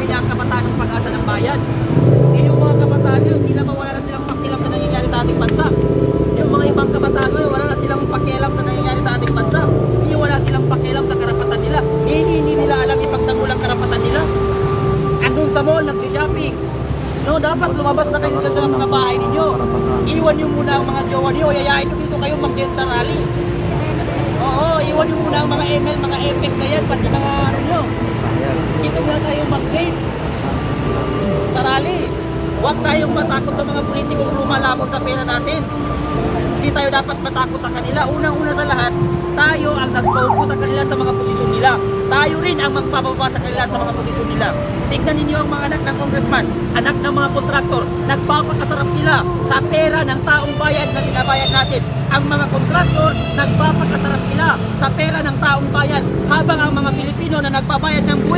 sinasabi niya ang kabataan ng pag-asa ng bayan. Eh yung mga kabataan yun, hindi naman wala na silang pakialam sa nangyayari sa ating bansa. Yung mga ibang kabataan yun, wala na silang pakialam sa nangyayari sa ating bansa. Hindi wala silang pakialam sa karapatan nila. Hindi nila alam ipagtanggol ang karapatan nila. Andun sa mall, nag-shopping. No, dapat lumabas na kayo dyan sa mga bahay ninyo. Iwan nyo muna ang mga jowa nyo, yayain nyo dito kayo mag-date sa rally. Oo, iwan nyo muna ang mga ML, mga epic na yan, pati mga ano nyo. Dito muna tayo mag-date sa rally. Huwag tayong matakot sa mga politikong lumalabot sa pera natin. Hindi tayo dapat matakot sa kanila. Unang-una sa lahat, tayo ang nag-focus sa kanila sa mga posisyon nila. Tayo rin ang magpapaba sa kanila sa mga posisyon nila. Tignan ninyo ang mga anak ng congressman, anak ng mga kontraktor. Nagpapakasarap sila sa pera ng taong bayan na binabayad natin. Ang mga kontraktor, nagpapakasarap sila sa pera ng taong bayan. Habang ang mga Pilipino na nagbabayad ng buwis,